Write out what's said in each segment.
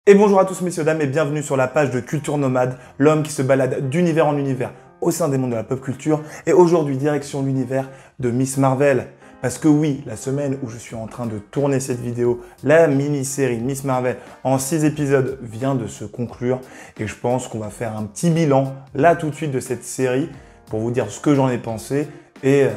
Et bonjour à tous messieurs dames et bienvenue sur la page de Culture Nomade, l'homme qui se balade d'univers en univers au sein des mondes de la pop culture. Et aujourd'hui, direction l'univers de Miss Marvel. Parce que oui, la semaine où je suis en train de tourner cette vidéo, la mini-série Miss Marvel en 6 épisodes vient de se conclure. Et je pense qu'on va faire un petit bilan là tout de suite de cette série pour vous dire ce que j'en ai pensé et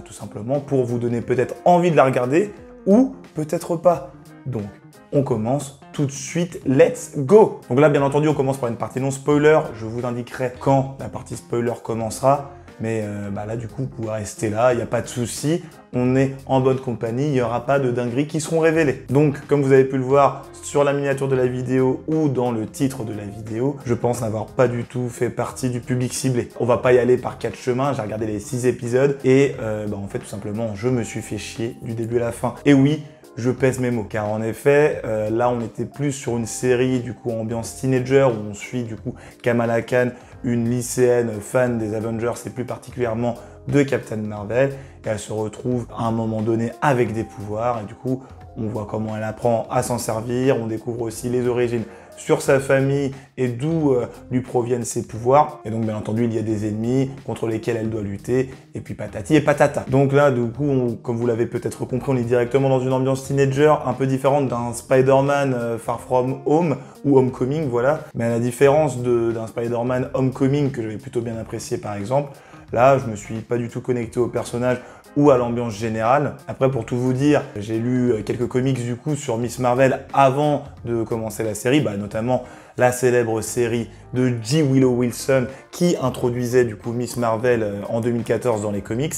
tout simplement pour vous donner peut-être envie de la regarder ou peut-être pas. Donc, on commence tout de suite, let's go! Donc là, bien entendu, on commence par une partie non spoiler. Je vous indiquerai quand la partie spoiler commencera. Mais là, du coup, vous pouvez rester là, il n'y a pas de souci. On est en bonne compagnie, il n'y aura pas de dingueries qui seront révélées. Donc, comme vous avez pu le voir sur la miniature de la vidéo ou dans le titre de la vidéo, je pense n'avoir pas du tout fait partie du public ciblé. On va pas y aller par 4 chemins, j'ai regardé les 6 épisodes et en fait, tout simplement, je me suis fait chier du début à la fin. Et oui, je pèse mes mots, car en effet, là on était plus sur une série du coup ambiance teenager où on suit du coup Kamala Khan, une lycéenne fan des Avengers et plus particulièrement de Captain Marvel, et elle se retrouve à un moment donné avec des pouvoirs et du coup on voit comment elle apprend à s'en servir, on découvre aussi les origines sur sa famille et d'où lui proviennent ses pouvoirs. Et donc, bien entendu, il y a des ennemis contre lesquels elle doit lutter, et puis patati et patata. Donc là, du coup, comme vous l'avez peut-être compris, on est directement dans une ambiance teenager, un peu différente d'un Spider-Man Far From Home ou Homecoming, voilà. Mais à la différence d'un Spider-Man Homecoming que j'avais plutôt bien apprécié par exemple, là, je me suis pas du tout connecté au personnage ou à l'ambiance générale. Après, pour tout vous dire, j'ai lu quelques comics du coup sur Miss Marvel avant de commencer la série, notamment la célèbre série de G. Willow Wilson qui introduisait du coup Miss Marvel en 2014 dans les comics.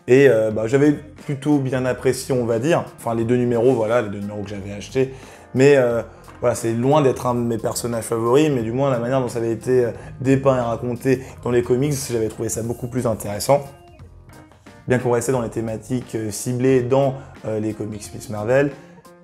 Et j'avais plutôt bien apprécié, on va dire. Enfin, les deux numéros, voilà, les deux numéros que j'avais achetés. Mais voilà, c'est loin d'être un de mes personnages favoris, mais du moins la manière dont ça avait été dépeint et raconté dans les comics, j'avais trouvé ça beaucoup plus intéressant. Bien qu'on restait dans les thématiques ciblées dans les comics Miss Marvel,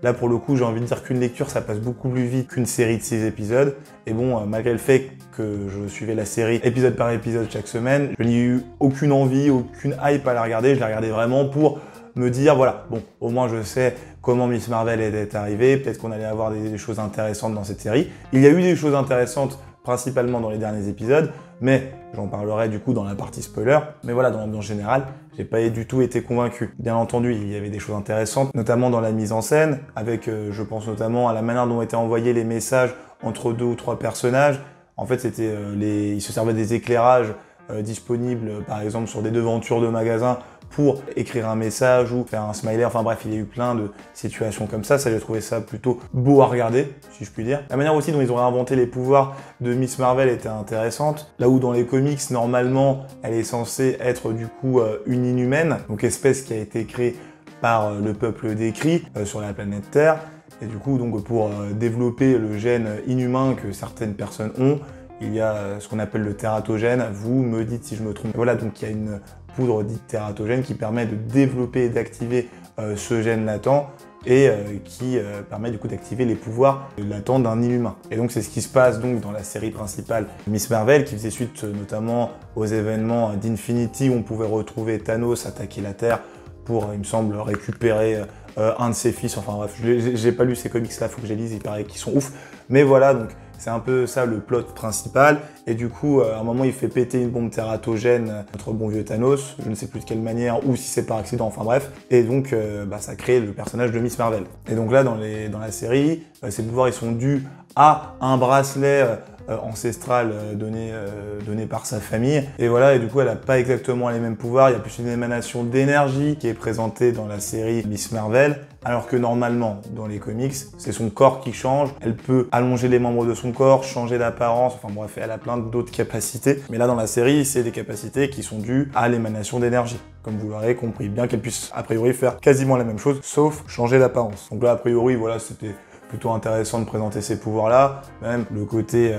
là pour le coup j'ai envie de dire qu'une lecture ça passe beaucoup plus vite qu'une série de 6 épisodes. Et bon, malgré le fait que je suivais la série épisode par épisode chaque semaine, je n'ai eu aucune envie, aucune hype à la regarder. Je la regardais vraiment pour me dire, voilà, bon, au moins je sais comment Miss Marvel est arrivée, peut-être qu'on allait avoir des choses intéressantes dans cette série. Il y a eu des choses intéressantes, principalement dans les derniers épisodes, mais j'en parlerai du coup dans la partie spoiler. Mais voilà, dans l'ambiance générale, j'ai pas du tout été convaincu. Bien entendu, il y avait des choses intéressantes, notamment dans la mise en scène, avec, je pense notamment à la manière dont étaient envoyés les messages entre 2 ou 3 personnages. En fait, c'était ils se servaient des éclairages disponibles, par exemple, sur des devantures de magasins pour écrire un message ou faire un smiley. Enfin bref, il y a eu plein de situations comme ça. J'ai trouvé ça plutôt beau à regarder, si je puis dire. La manière aussi dont ils ont réinventé les pouvoirs de Miss Marvel était intéressante. Là où dans les comics, normalement, elle est censée être du coup une inhumaine, donc espèce qui a été créée par le peuple des Kree sur la planète Terre. Et du coup, donc pour développer le gène inhumain que certaines personnes ont, il y a ce qu'on appelle le tératogène. Vous me dites si je me trompe. Voilà, donc il y a une poudre dite tératogène qui permet de développer et d'activer ce gène latent et qui permet du coup d'activer les pouvoirs latents d'un inhumain. Et donc c'est ce qui se passe donc dans la série principale Miss Marvel qui faisait suite notamment aux événements d'Infinity où on pouvait retrouver Thanos attaquer la Terre pour, il me semble, récupérer un de ses fils. Enfin bref, j'ai pas lu ces comics là, faut que je les lise, il paraît qu'ils sont ouf. Mais voilà, donc c'est un peu ça le plot principal. Et du coup, à un moment, il fait péter une bombe tératogène, notre bon vieux Thanos. Je ne sais plus de quelle manière ou si c'est par accident, enfin bref. Et donc, ça crée le personnage de Miss Marvel. Et donc là, dans la série, ses pouvoirs, ils sont dus à un bracelet ancestral donné par sa famille. Et voilà, et du coup, elle n'a pas exactement les mêmes pouvoirs. Il y a plus une émanation d'énergie qui est présentée dans la série Miss Marvel. Alors que normalement, dans les comics, c'est son corps qui change. Elle peut allonger les membres de son corps, changer d'apparence, enfin bref, elle a plein d'autres capacités. Mais là, dans la série, c'est des capacités qui sont dues à l'émanation d'énergie. Comme vous l'aurez compris, bien qu'elle puisse a priori faire quasiment la même chose, sauf changer d'apparence. Donc là, a priori, voilà, c'était plutôt intéressant de présenter ces pouvoirs-là. Même le côté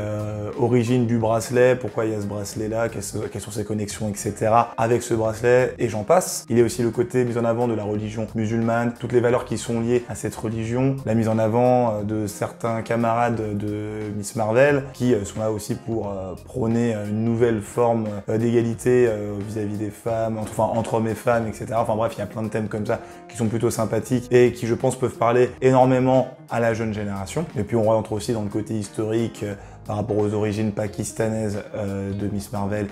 origine du bracelet, pourquoi il y a ce bracelet-là, quelles sont ses connexions, etc. avec ce bracelet, et j'en passe. Il y a aussi le côté mise en avant de la religion musulmane, toutes les valeurs qui sont liées à cette religion, la mise en avant de certains camarades de Miss Marvel, qui sont là aussi pour prôner une nouvelle forme d'égalité vis-à-vis des femmes, enfin entre hommes et femmes, etc. Enfin bref, il y a plein de thèmes comme ça qui sont plutôt sympathiques et qui, je pense, peuvent parler énormément à la jeune jeune génération. Et puis on rentre aussi dans le côté historique par rapport aux origines pakistanaises de Miss Marvel,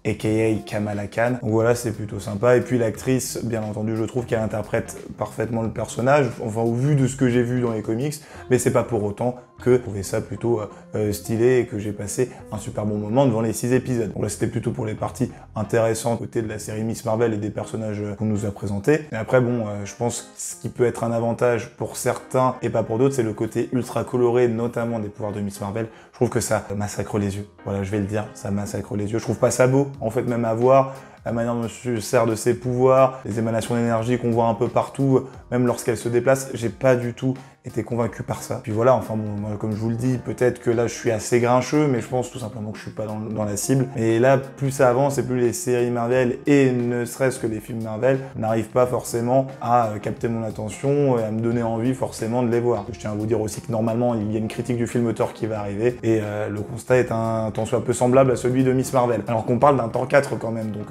a.k.a. Kamala Khan. Donc voilà, c'est plutôt sympa. Et puis l'actrice, bien entendu, je trouve qu'elle interprète parfaitement le personnage, enfin au vu de ce que j'ai vu dans les comics, mais c'est pas pour autant que je trouvais ça plutôt stylé et que j'ai passé un super bon moment devant les 6 épisodes. Donc là, c'était plutôt pour les parties intéressantes côté de la série Miss Marvel et des personnages qu'on nous a présentés. Et après, bon, je pense que ce qui peut être un avantage pour certains et pas pour d'autres, c'est le côté ultra coloré, notamment des pouvoirs de Miss Marvel. Je trouve que ça massacre les yeux. Voilà, je vais le dire, ça massacre les yeux. Je trouve pas ça beau, en fait, même à voir. La manière dont elle se sert de ses pouvoirs, les émanations d'énergie qu'on voit un peu partout, même lorsqu'elle se déplace, j'ai pas du tout été convaincu par ça. Puis voilà, enfin bon, moi, comme je vous le dis, peut-être que là je suis assez grincheux, mais je pense tout simplement que je suis pas dans la cible. Et là, plus ça avance et plus les séries Marvel, et ne serait-ce que les films Marvel, n'arrivent pas forcément à capter mon attention et à me donner envie forcément de les voir. Je tiens à vous dire aussi que normalement, il y a une critique du film Thor qui va arriver, et le constat est un tant soit peu semblable à celui de Miss Marvel. Alors qu'on parle d'un Thor 4 quand même, donc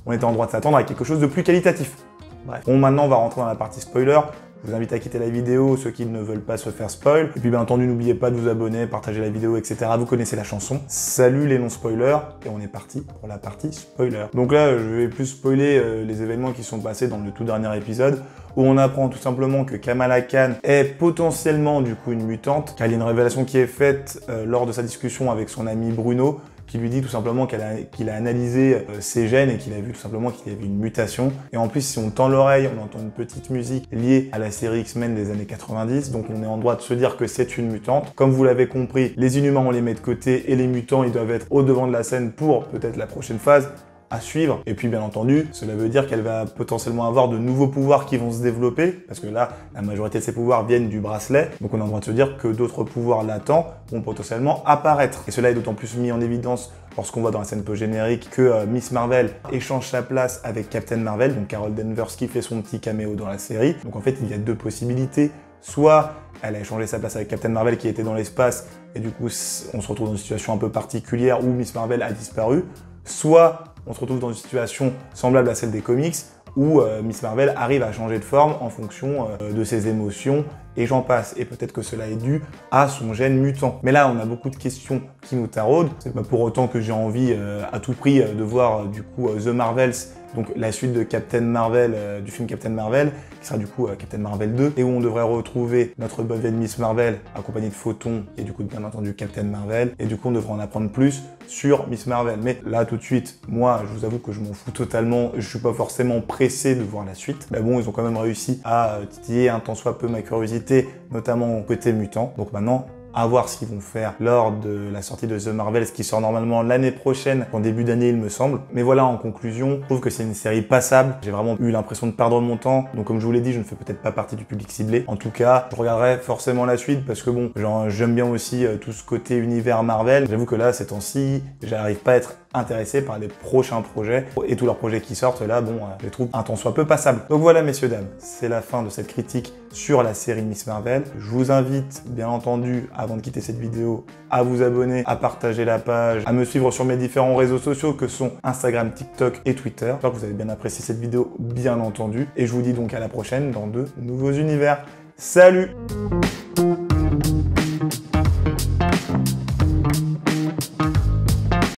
on était en droit de s'attendre à quelque chose de plus qualitatif. Bref. Bon, maintenant on va rentrer dans la partie spoiler. Je vous invite à quitter la vidéo, ceux qui ne veulent pas se faire spoil. Et puis bien entendu, n'oubliez pas de vous abonner, partager la vidéo, etc. Vous connaissez la chanson. Salut les non-spoilers. Et on est parti pour la partie spoiler. Donc là, je vais plus spoiler les événements qui sont passés dans le tout dernier épisode, où on apprend tout simplement que Kamala Khan est potentiellement du coup une mutante, car il y a une révélation qui est faite lors de sa discussion avec son ami Bruno, qui lui dit tout simplement qu'il a analysé ses gènes et qu'il a vu tout simplement qu'il y avait une mutation. Et en plus, si on tend l'oreille, on entend une petite musique liée à la série X-Men des années 90, donc on est en droit de se dire que c'est une mutante. Comme vous l'avez compris, les inhumains, on les met de côté, et les mutants, ils doivent être au devant de la scène pour peut-être la prochaine phase à suivre. Et puis bien entendu, cela veut dire qu'elle va potentiellement avoir de nouveaux pouvoirs qui vont se développer, parce que là, la majorité de ces pouvoirs viennent du bracelet, donc on est en train de se dire que d'autres pouvoirs latents vont potentiellement apparaître. Et cela est d'autant plus mis en évidence lorsqu'on voit dans la scène post-générique que Miss Marvel échange sa place avec Captain Marvel, donc Carol Danvers qui fait son petit caméo dans la série. Donc en fait, il y a deux possibilités. Soit elle a échangé sa place avec Captain Marvel qui était dans l'espace, et du coup, on se retrouve dans une situation un peu particulière où Miss Marvel a disparu. Soit on se retrouve dans une situation semblable à celle des comics, où Miss Marvel arrive à changer de forme en fonction de ses émotions, et j'en passe. Et peut-être que cela est dû à son gène mutant. Mais là, on a beaucoup de questions qui nous taraudent. C'est pas pour autant que j'ai envie à tout prix de voir du coup The Marvels, donc la suite de Captain Marvel, du film Captain Marvel, qui sera du coup Captain Marvel 2, et où on devrait retrouver notre bonne vieille Miss Marvel, accompagnée de Photon, et du coup bien entendu Captain Marvel, et du coup on devrait en apprendre plus sur Miss Marvel. Mais là tout de suite, moi je vous avoue que je m'en fous totalement, je suis pas forcément pressé de voir la suite. Mais bon, ils ont quand même réussi à titiller un tant soit peu ma curiosité, notamment côté mutant. Donc maintenant, à voir ce qu'ils vont faire lors de la sortie de The Marvels qui sort normalement l'année prochaine, en début d'année il me semble. Mais voilà, en conclusion, je trouve que c'est une série passable. J'ai vraiment eu l'impression de perdre mon temps. Donc comme je vous l'ai dit, je ne fais peut-être pas partie du public ciblé. En tout cas, je regarderai forcément la suite parce que bon, j'aime bien aussi tout ce côté univers Marvel. J'avoue que là, ces temps-ci, j'arrive pas à être intéressé par les prochains projets. Et tous leurs projets qui sortent là, bon, je les trouve un tant soit peu passables. Donc voilà, messieurs, dames, c'est la fin de cette critique sur la série Miss Marvel. Je vous invite, bien entendu, avant de quitter cette vidéo, à vous abonner, à partager la page, à me suivre sur mes différents réseaux sociaux que sont Instagram, TikTok et Twitter. J'espère que vous avez bien apprécié cette vidéo, bien entendu. Et je vous dis donc à la prochaine dans de nouveaux univers. Salut!